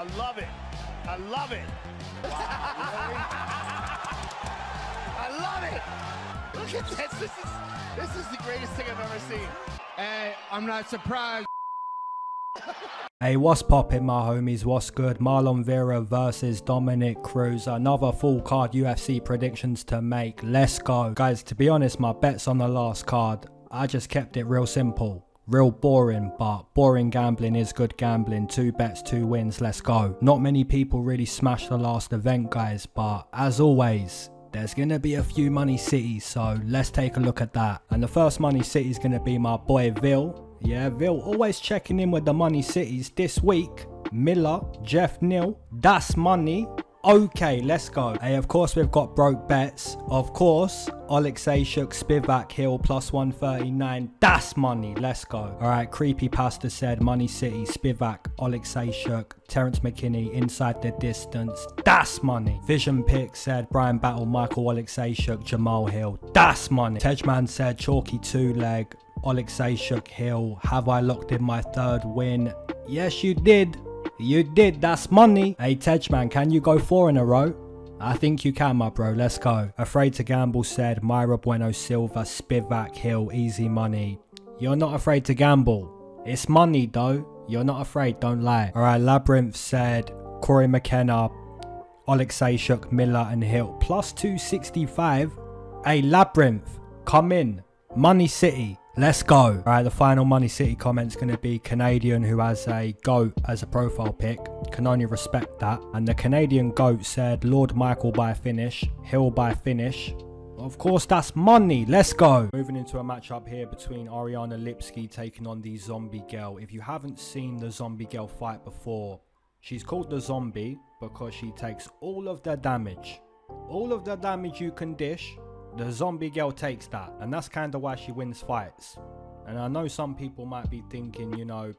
I love it. I love it. I love it. Look at this. This is the greatest thing I've ever seen. Hey, I'm not surprised. Hey, what's poppin', my homies? What's good? Marlon Vera versus Dominick Cruz. Another full card UFC predictions to make. Let's go. Guys, to be honest, my bets on the last card, I just kept it real simple. Real boring, but boring gambling is good gambling. 2 bets, 2 wins. Let's go. Not many people really smashed the last event, guys, but as always, there's going to be a few money cities, so let's take a look at that. And the first money city is going to be my boy Vil. Yeah, Vil always checking in with the money cities. This week, Miller, Jeff Nil, that's money. Okay, let's go. Hey, of course we've got broke bets. Of course, Oleksiejczuk, Spivak, Hill, plus 139. That's money. Let's go. All right, Creepy Pasta said Money City, Spivak, Oleksiejczuk, Terence McKinney, inside the distance. That's money. Vision Pick said Brian Battle, Michael Oleksiejczuk, Jamal Hill. That's money. Tejman said Chalky 2-leg, Oleksiejczuk, Hill. Have I locked in my 3rd win? Yes, you did. You did, that's money. Hey Tejman, can you go 4 in a row? I think you can, my bro, let's go. Afraid to Gamble said Myra Bruno Silva, Spivak, Hill, easy money. You're not afraid to gamble. It's money though. You're not afraid, don't lie. Alright, Labyrinth said Corey McKenna, Oleksiejczuk, Miller and Hill. Plus 265. Hey Labyrinth, come in. Money City. Let's go. Alright, the final Money City comment's going to be Canadian, who has a GOAT as a profile pic. Can only respect that. And the Canadian GOAT said Lord Michael by finish, Hill by finish. Of course, that's money. Let's go. Moving into a matchup here between Ariane and Lipski taking on the Zombie Girl. If you haven't seen the Zombie Girl fight before, she's called the Zombie because she takes all of the damage. All of the damage you can dish. The Zombie Girl takes that, and that's kind of why she wins fights. And I know some people might be thinking, you know,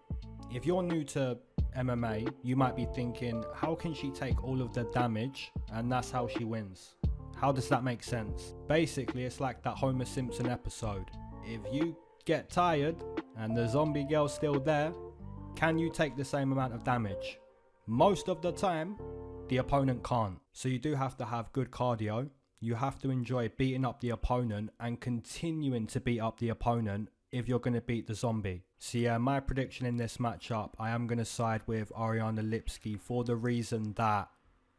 if you're new to MMA, you might be thinking, how can she take all of the damage and that's how she wins? How does that make sense? Basically, it's like that Homer Simpson episode. If you get tired and the Zombie Girl's still there, can you take the same amount of damage? Most of the time, the opponent can't. So you do have to have good cardio. You have to enjoy beating up the opponent and continuing to beat up the opponent if you're going to beat the zombie. So yeah, my prediction in this matchup, I am going to side with Ariane Lipski for the reason that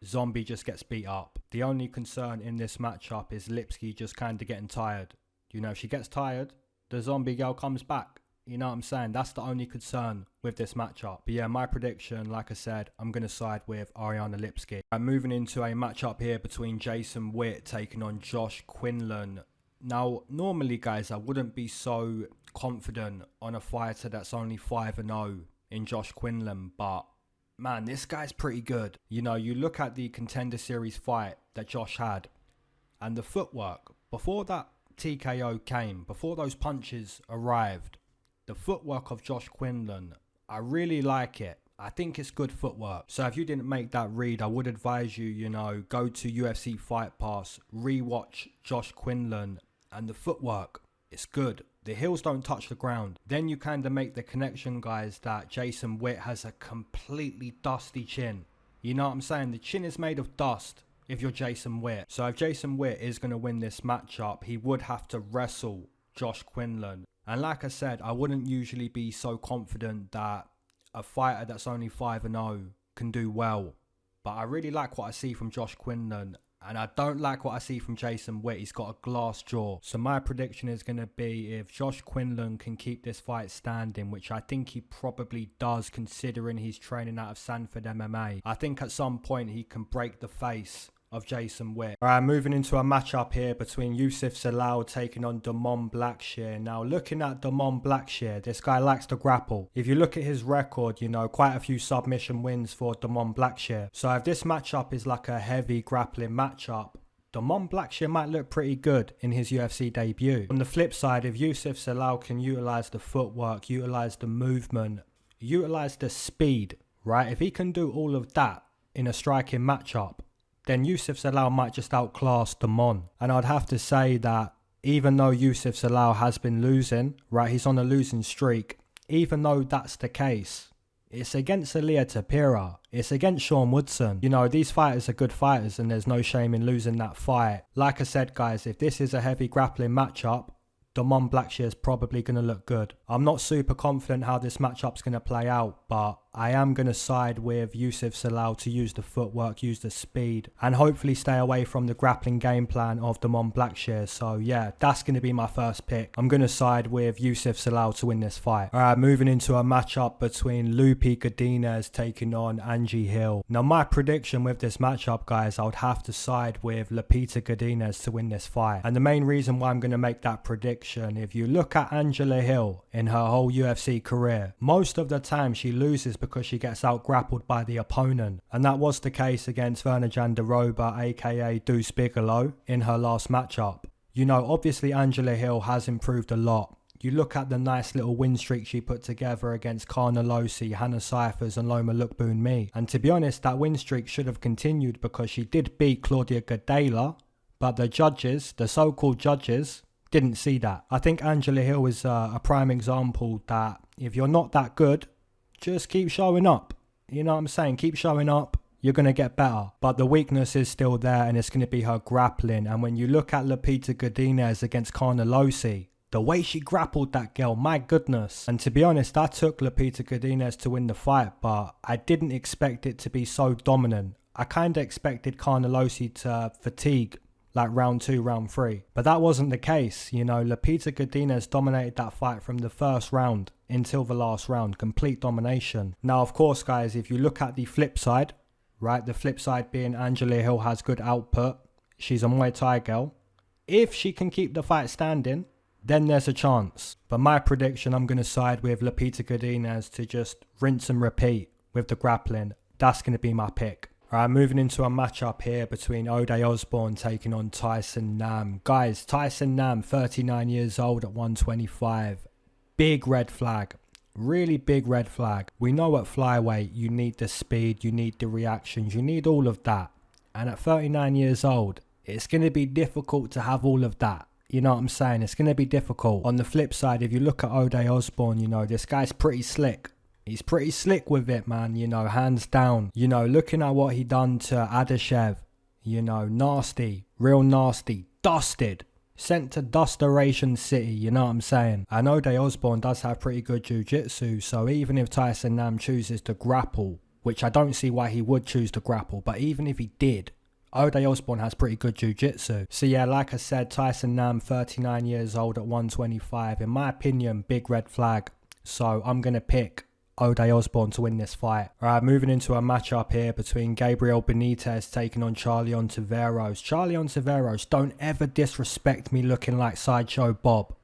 zombie just gets beat up. The only concern in this matchup is Lipski just kind of getting tired. You know, if she gets tired, the Zombie Girl comes back. You know what I'm saying? That's the only concern with this matchup. But yeah, my prediction, like I said, I'm going to side with Ariane Lipski. I'm moving into a matchup here between Jason Witt taking on Josh Quinlan. Now, normally, guys, I wouldn't be so confident on a fighter that's only 5-0 in Josh Quinlan. But, man, this guy's pretty good. You know, you look at the Contender Series fight that Josh had and the footwork. Before that TKO came, before those punches arrived, the footwork of Josh Quinlan, I really like it. I think it's good footwork. So if you didn't make that read, I would advise you, you know, go to UFC Fight Pass, rewatch Josh Quinlan, and the footwork, it's good. The heels don't touch the ground. Then you kind of make the connection, guys, that Jason Witt has a completely dusty chin. You know what I'm saying? The chin is made of dust if you're Jason Witt. So if Jason Witt is going to win this matchup, he would have to wrestle Josh Quinlan. And like I said, I wouldn't usually be so confident that a fighter that's only 5-0 can do well. But I really like what I see from Josh Quinlan. And I don't like what I see from Jason Witt. He's got a glass jaw. So my prediction is going to be if Josh Quinlan can keep this fight standing, which I think he probably does considering he's training out of Sanford MMA. I think at some point he can break the face of Jason Witt. Alright, moving into a matchup here between Youssef Zalal taking on Blackshear. Now, looking at Blackshear, this guy likes to grapple. If you look at his record, you know, quite a few submission wins for Blackshear. So if this matchup is like a heavy grappling matchup, Blackshear might look pretty good in his UFC debut. On the flip side, if Youssef Zalal can utilize the footwork, utilize the movement, utilize the speed, right? If he can do all of that in a striking matchup, then Youssef Zalal might just outclass Damon. And I'd have to say that even though Youssef Zalal has been losing, right, he's on a losing streak, even though that's the case, It's against Ilia Tapira. It's against Sean Woodson. You know, these fighters are good fighters and there's no shame in losing that fight. Like I said, guys, if this is a heavy grappling matchup, Damon Blackshear is probably going to look good. I'm not super confident how this matchup's going to play out, but I am going to side with Youssef Zalal to use the footwork, use the speed, and hopefully stay away from the grappling game plan of Damon Blackshear. So yeah, that's going to be my first pick. I'm going to side with Youssef Zalal to win this fight. Alright, moving into a matchup between Loopy Godinez taking on Angie Hill. Now my prediction with this matchup, guys, I would have to side with Lupita Godinez to win this fight. And the main reason why I'm going to make that prediction, if you look at Angela Hill in her whole UFC career, most of the time she loses because she gets out grappled by the opponent, and that was the case against Verna Jandiroba aka Deuce Bigelow in her last matchup. You know, obviously Angela Hill has improved a lot. You look at the nice little win streak she put together against Carnelosi, Hannah Cyphers and Loma Lookboonmee, and to be honest, that win streak should have continued because she did beat Claudia Gadelha, but the judges, the so-called judges, didn't see that. I think Angela Hill is a prime example that if you're not that good, just keep showing up. You know what I'm saying? Keep showing up. You're going to get better. But the weakness is still there and it's going to be her grappling. And when you look at Lupita Godinez against Carnelosi, the way she grappled that girl, my goodness. And to be honest, I took Lupita Godinez to win the fight, but I didn't expect it to be so dominant. I kind of expected Carnelosi to fatigue like round 2, round 3. But that wasn't the case. You know, Lupita Godinez dominated that fight from the first round until the last round. Complete domination. Now, of course, guys, if you look at the flip side, right, the flip side being Angela Hill has good output. She's a Muay Thai girl. If she can keep the fight standing, then there's a chance. But my prediction, I'm going to side with Lupita Godinez to just rinse and repeat with the grappling. That's going to be my pick. Alright, moving into a matchup here between Ode Osbourne taking on Tyson Nam. Guys, Tyson Nam, 39 years old at 125. Big red flag. Really big red flag. We know at flyweight you need the speed, you need the reactions, you need all of that. And at 39 years old, it's going to be difficult to have all of that. You know what I'm saying? It's going to be difficult. On the flip side, if you look at Ode Osbourne, you know, this guy's pretty slick. He's pretty slick with it, man, you know, hands down. You know, looking at what he done to Adeshev, you know, nasty, real nasty, dusted. Sent to Dusteration City, you know what I'm saying? And Ode Osbourne does have pretty good jiu-jitsu, so even if Tyson Nam chooses to grapple, which I don't see why he would choose to grapple, but even if he did, Ode Osbourne has pretty good jiu-jitsu. So yeah, like I said, Tyson Nam, 39 years old at 125. In my opinion, big red flag. So I'm going to pick Ode Osbourne to win this fight. Alright, moving into a matchup here between Gabriel Benitez taking on Charlie Ontiveros. Charlie Ontiveros, don't ever disrespect me looking like Sideshow Bob.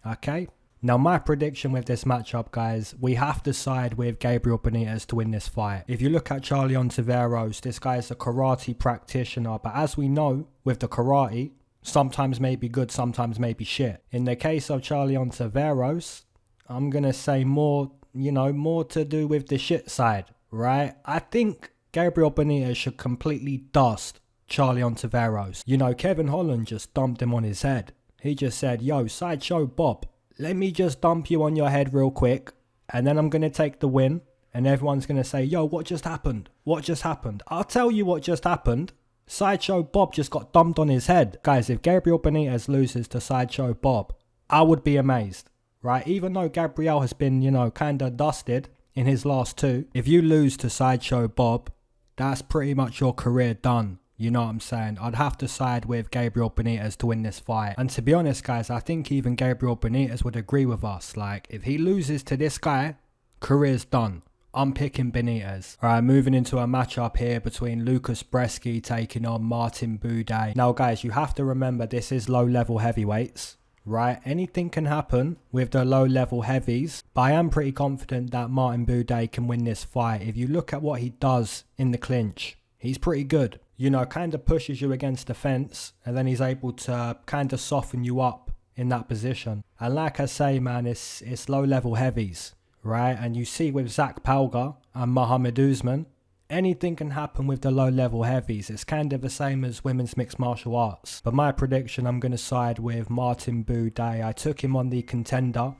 Okay? Now my prediction with this matchup, guys, we have to side with Gabriel Benitez to win this fight. If you look at Charlie Ontiveros, this guy is a karate practitioner, but as we know, with the karate, sometimes may be good, sometimes may be shit. In the case of Charlie Ontiveros, I'm going to say more, you know, more to do with the shit side, right? I think Gabriel Benitez should completely dust Charlie Ontiveros. You know, Kevin Holland just dumped him on his head. He just said, yo, Sideshow Bob, let me just dump you on your head real quick, and then I'm going to take the win, and everyone's going to say, yo, what just happened? What just happened? I'll tell you what just happened. Sideshow Bob just got dumped on his head. Guys, if Gabriel Benitez loses to Sideshow Bob, I would be amazed. Right, even though Gabriel has been, you know, kind of dusted in his last 2, if you lose to Sideshow Bob, that's pretty much your career done. You know what I'm saying? I'd have to side with Gabriel Benitez to win this fight. And to be honest, guys, I think even Gabriel Benitez would agree with us. Like, if he loses to this guy, career's done. I'm picking Benitez. Alright, moving into a matchup here between Lukasz Brzeski taking on Martin Buday. Now, guys, you have to remember this is low-level heavyweights. Right, anything can happen with the low level heavies, but I am pretty confident that Martin Buday can win this fight. If you look at what he does in the clinch, he's pretty good. You know, kind of pushes you against the fence and then he's able to kind of soften you up in that position. And like I say, man, it's low level heavies, right? And you see with Zach Palga and Mohamed Usman, anything can happen with the low-level heavies. It's kind of the same as women's mixed martial arts. But my prediction, I'm going to side with Martin Buday. I took him on the contender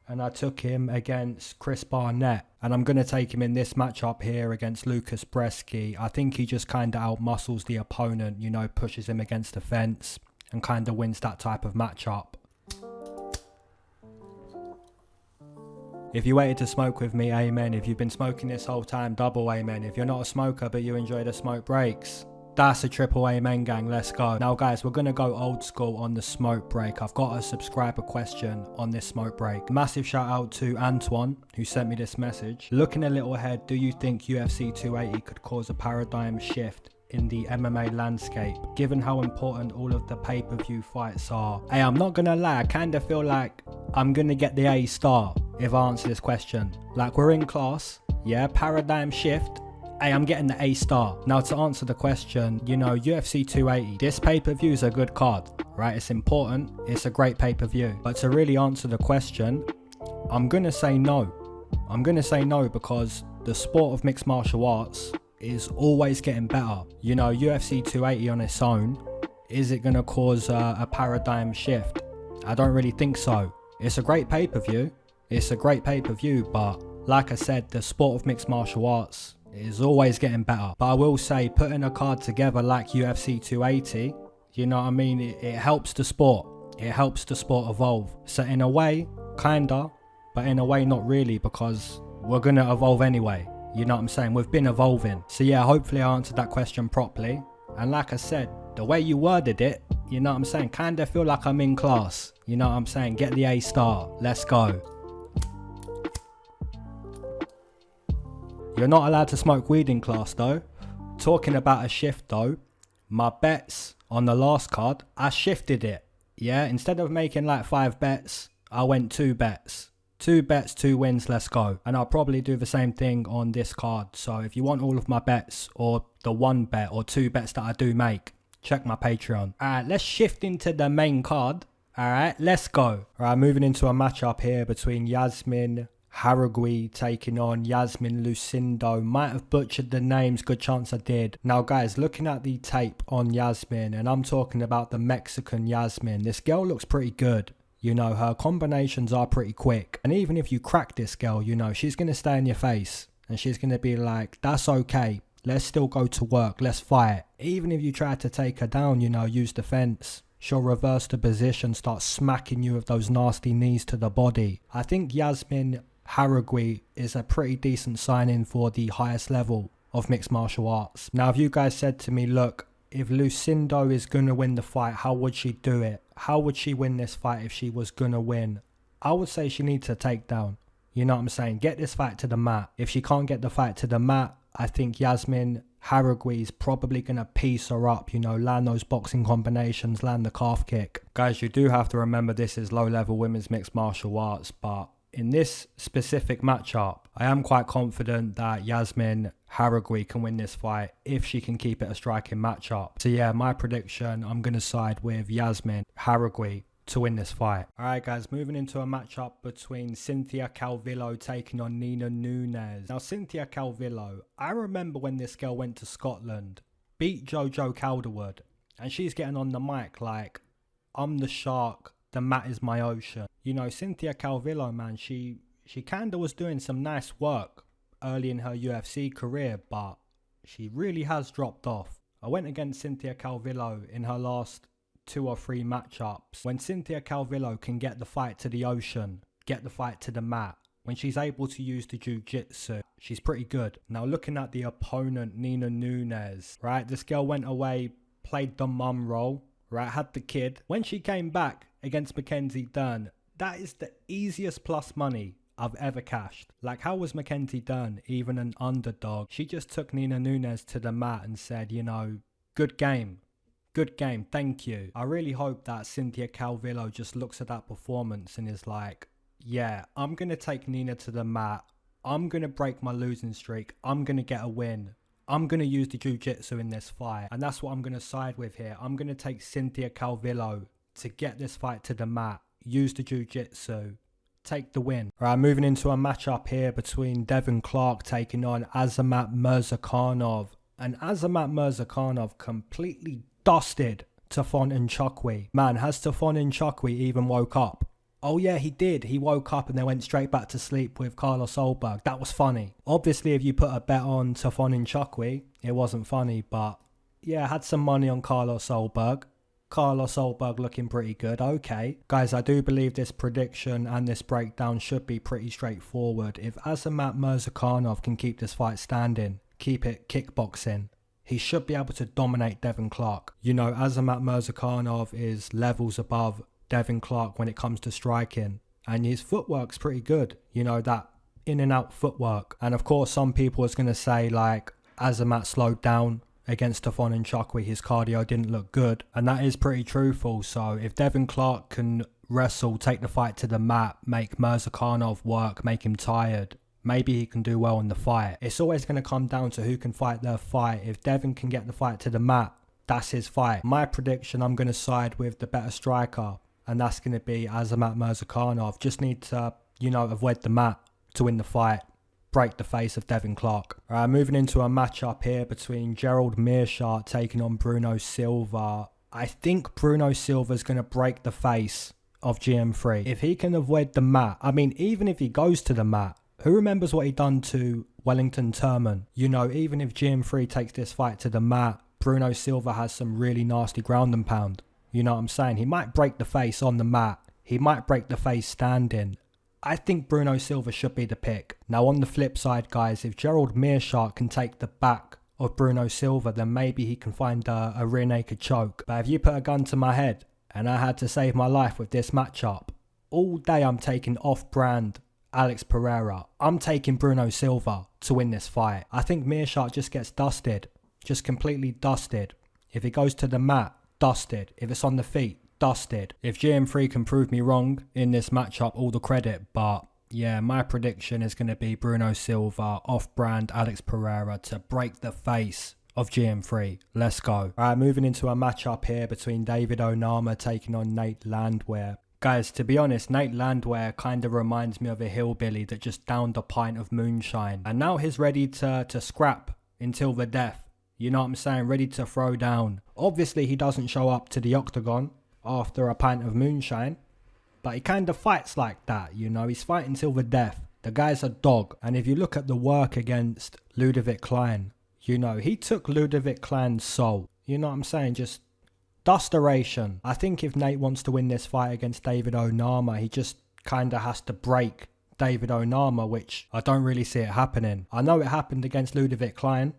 and I took him against Chris Barnett. And I'm going to take him in this matchup here against Lukasz Brzeski. I think he just kind of outmuscles the opponent, you know, pushes him against the fence and kind of wins that type of matchup. If you waited to smoke with me, amen. If you've been smoking this whole time, double amen. If you're not a smoker but you enjoy the smoke breaks, that's a triple amen, gang. Let's go. Now guys, we're going to go old school on the smoke break. I've got a subscriber question on this smoke break. Massive shout out to Antoine who sent me this message. Looking a little ahead, do you think UFC 280 could cause a paradigm shift in the MMA landscape, given how important all of the pay-per-view fights are? Hey, I'm not gonna lie, I kind of feel like I'm gonna get the A star if I answer this question. Like, we're in class, yeah, paradigm shift. Hey, I'm getting the A star. Now, to answer the question, you know, UFC 280, this pay-per-view is a good card, right? It's important, it's a great pay-per-view. But to really answer the question, I'm gonna say no. I'm gonna say no because the sport of mixed martial arts is always getting better. You know, UFC 280 on its own, is it going to cause a paradigm shift? I don't really think so. It's a great pay-per-view. It's a great pay-per-view, but like I said, the sport of mixed martial arts is always getting better. But I will say, putting a card together like UFC 280, you know what I mean? It helps the sport. It helps the sport evolve. So in a way, kinda, but in a way not really, because we're going to evolve anyway. You know what I'm saying? We've been evolving. So yeah, hopefully I answered that question properly. And like I said, the way you worded it, you know what I'm saying? Kind of feel like I'm in class. You know what I'm saying? Get the A star. Let's go. You're not allowed to smoke weed in class though. Talking about a shift though, my bets on the last card, I shifted it. Yeah, instead of making like 5 bets, I went 2 bets. 2 bets, 2 wins, let's go. And I'll probably do the same thing on this card. So if you want all of my bets or the 1 bet or 2 bets that I do make, check my Patreon. Alright, let's shift into the main card. Alright, let's go. Alright, moving into a matchup here between Yazmin Jauregui taking on Yazmin Lucindo. Might have butchered the names, good chance I did. Now guys, looking at the tape on Yazmin, and I'm talking about the Mexican Yazmin, this girl looks pretty good. You know, her combinations are pretty quick. And even if you crack this girl, you know, she's going to stay in your face. And she's going to be like, that's okay. Let's still go to work. Let's fight. Even if you try to take her down, you know, use defense. She'll reverse the position, start smacking you with those nasty knees to the body. I think Yazmin Jauregui is a pretty decent signing for the highest level of mixed martial arts. Now, if you guys said to me, look, if Lucindo is going to win the fight, how would she do it? How would she win this fight if she was going to win? I would say she needs a takedown. You know what I'm saying? Get this fight to the mat. If she can't get the fight to the mat, I think Yazmin Jauregui is probably going to piece her up, you know, land those boxing combinations, land the calf kick. Guys, you do have to remember this is low-level women's mixed martial arts, but in this specific matchup, I am quite confident that Yazmin Jauregui can win this fight if she can keep it a striking matchup. So yeah, my prediction, I'm going to side with Yazmin Jauregui to win this fight. Alright guys, moving into a matchup between Cynthia Calvillo taking on Nina Nunes. Now Cynthia Calvillo, I remember when this girl went to Scotland, beat Jojo Calderwood, and she's getting on the mic like, I'm the shark, the mat is my ocean. You know, Cynthia Calvillo, man, she kinda was doing some nice work early in her UFC career, but she really has dropped off. I went against Cynthia Calvillo in her last 2 or 3 matchups. When Cynthia Calvillo can get the fight to the ocean, get the fight to the mat, when she's able to use the jiu-jitsu, she's pretty good. Now looking at the opponent, Nina Nunes, right? This girl went away, played the mum role, right? Had the kid. When she came back against Mackenzie Dern, that is the easiest plus money I've ever cashed. Like, how was Mackenzie Dern even an underdog? She just took Nina Nunes to the mat and said, you know, good game. Good game, thank you. I really hope that Cynthia Calvillo just looks at that performance and is like, yeah, I'm going to take Nina to the mat. I'm going to break my losing streak. I'm going to get a win. I'm going to use the jiu-jitsu in this fight. And that's what I'm going to side with here. I'm going to take Cynthia Calvillo to get this fight to the mat. Use the jiu-jitsu. Take the win. Alright, moving into a matchup here between Devin Clark taking on Azamat Mirzakhanov. And Azamat Mirzakhanov completely dusted Tafon Nchukwi. Man, has Tafon Nchukwi even woke up Oh yeah, he did. He woke up and then went straight back to sleep with Carlos Solberg. That was funny. Obviously, if you put a bet on Tafon and Chukwi, it wasn't funny. But yeah, I had some money on Carlos Solberg. Carlos Solberg looking pretty good. Okay. Guys, I do believe this prediction and this breakdown should be pretty straightforward. If Azamat Murzakanov can keep this fight standing, keep it kickboxing, he should be able to dominate Devin Clark. You know, Azamat Murzakanov is levels above Devin Clark when it comes to striking, and his footwork's pretty good, you know, that in and out footwork. And of course some people is going to say like Azamat slowed down against Tafon and Chukwi, his cardio didn't look good, and that is pretty truthful. So if Devin Clark can wrestle, take the fight to the mat, make Murzakanov work, make him tired, maybe he can do well in the fight. It's always going to come down to who can fight their fight. If Devin can get the fight to the mat, that's his fight. My prediction, I'm going to side with the better striker, and that's going to be Azamat Murzakanov. Just need to, you know, avoid the mat to win the fight, break the face of Devin Clark. Moving into a matchup here between Gerald Meerschaert taking on Bruno Silva. I think Bruno Silva's going to break the face of GM3. If he can avoid the mat, I mean, even if he goes to the mat, who remembers what he done to Wellington Turman? You know, even if GM3 takes this fight to the mat, Bruno Silva has some really nasty ground and pound. You know what I'm saying? He might break the face on the mat. He might break the face standing. I think Bruno Silva should be the pick. Now on the flip side, guys, if Gerald Meerschaert can take the back of Bruno Silva, then maybe he can find a rear naked choke. But if you put a gun to my head and I had to save my life with this matchup, all day I'm taking off-brand Alex Pereira. I'm taking Bruno Silva to win this fight. I think Meerschaert just gets dusted. Just completely dusted. If he goes to the mat, dusted. If it's on the feet, dusted. If GM3 can prove me wrong in this matchup, all the credit. But yeah, my prediction is going to be Bruno Silva, off-brand Alex Pereira to break the face of GM3. Let's go. Alright, moving into a matchup here between David Onama taking on Nate Landwehr. Guys, to be honest, Nate Landwehr kind of reminds me of a hillbilly that just downed a pint of moonshine. And now he's ready to scrap until the death. You know what I'm saying? Ready to throw down. Obviously, he doesn't show up to the octagon after a pint of moonshine, but he kind of fights like that, you know? He's fighting till the death. The guy's a dog. And if you look at the work against Ludovic Klein, you know, he took Ludovic Klein's soul. You know what I'm saying? Just dusteration. I think if Nate wants to win this fight against David Onama, he just kind of has to break David Onama, which I don't really see it happening. I know it happened against Ludovic Klein,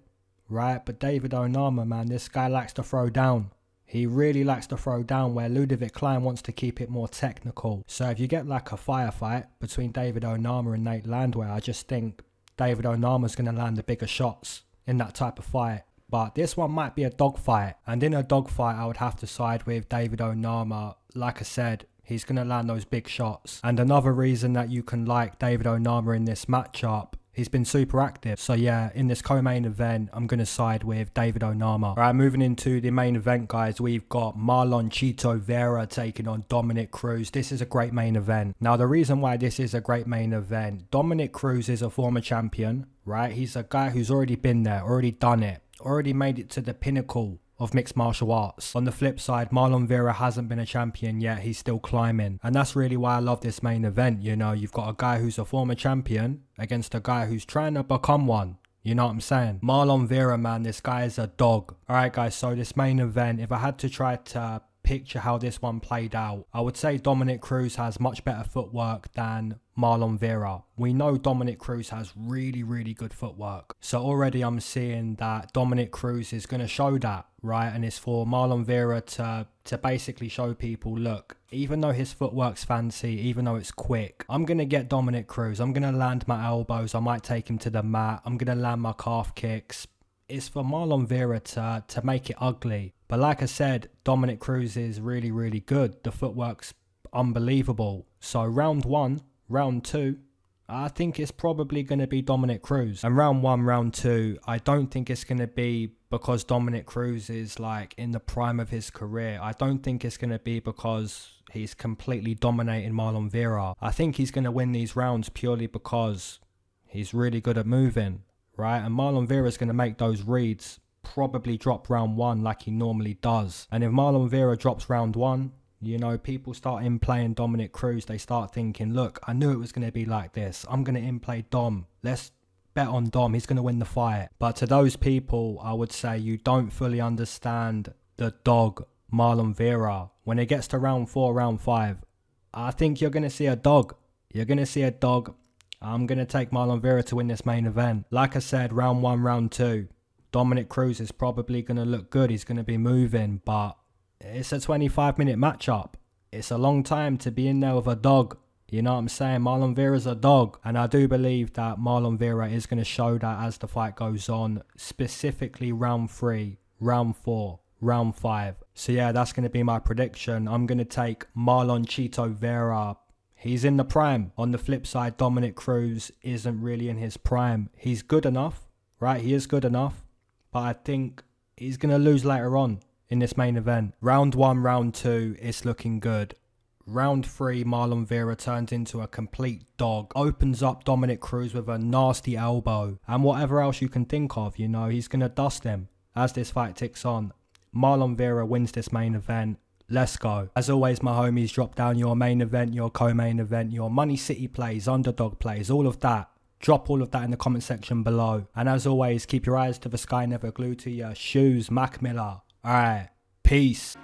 right? But David Onama, man, this guy likes to throw down. He really likes to throw down, where Ludovic Klein wants to keep it more technical. So if you get like a firefight between David Onama and Nate Landwehr, I just think David Onama's going to land the bigger shots in that type of fight. But this one might be a dogfight. And in a dogfight, I would have to side with David Onama. Like I said, he's going to land those big shots. And another reason that you can like David Onama in this matchup, he's been super active. So yeah, in this co-main event, I'm going to side with David Onama. All right, moving into the main event, guys, we've got Marlon Chito Vera taking on Dominick Cruz. This is a great main event. Now, the reason why this is a great main event, Dominick Cruz is a former champion, right? He's a guy who's already been there, already done it, already made it to the pinnacle of mixed martial arts. On the flip side, Marlon Vera hasn't been a champion yet. He's still climbing. And that's really why I love this main event. You know, you've got a guy who's a former champion against a guy who's trying to become one. You know what I'm saying? Marlon Vera, man, this guy is a dog. Alright guys, so this main event, if I had to try to picture how this one played out, I would say Dominick Cruz has much better footwork than Marlon Vera. We know Dominick Cruz has really, really good footwork. So already I'm seeing that Dominick Cruz is going to show that, right? And it's for Marlon Vera to basically show people, look, even though his footwork's fancy, even though it's quick, I'm going to get Dominick Cruz. I'm going to land my elbows. I might take him to the mat. I'm going to land my calf kicks. It's for Marlon Vera to make it ugly. But like I said, Dominick Cruz is really, really good. The footwork's unbelievable. So round one, round two, I think it's probably going to be Dominick Cruz. And round one, round two, I don't think it's going to be because Dominick Cruz is like in the prime of his career. I don't think it's going to be because he's completely dominating Marlon Vera. I think he's going to win these rounds purely because he's really good at moving, right? And Marlon Vera is going to make those reads, probably drop round one like he normally does. And if Marlon Vera drops round one, You know, people start in playing Dominick Cruz. They start thinking, look, I knew it was going to be like this. I'm going to in play Dom. Let's bet on Dom. He's going to win the fight. But to those people, I would say you don't fully understand the dog, Marlon Vera. When it gets to round 4, round 5, I think you're going to see a dog. You're going to see a dog. I'm going to take Marlon Vera to win this main event. Like I said, round 1, round 2, Dominick Cruz is probably going to look good. He's going to be moving, but it's a 25-minute matchup. It's a long time to be in there with a dog. You know what I'm saying? Marlon Vera's a dog. And I do believe that Marlon Vera is going to show that as the fight goes on. Specifically round 3, round 4, round 5. So yeah, that's going to be my prediction. I'm going to take Marlon Chito Vera. He's in the prime. On the flip side, Dominick Cruz isn't really in his prime. He's good enough, right? He is good enough. But I think he's going to lose later on in this main event. Round 1, round 2, it's looking good. Round 3, Marlon Vera turns into a complete dog. Opens up Dominick Cruz with a nasty elbow. And whatever else you can think of, you know, he's going to dust him as this fight ticks on. Marlon Vera wins this main event. Let's go. As always, my homies, drop down your main event, your co-main event, your MoneyCity plays, underdog plays, all of that. Drop all of that in the comment section below. And as always, keep your eyes to the sky, never glued to your shoes. Mac Miller. Alright, peace.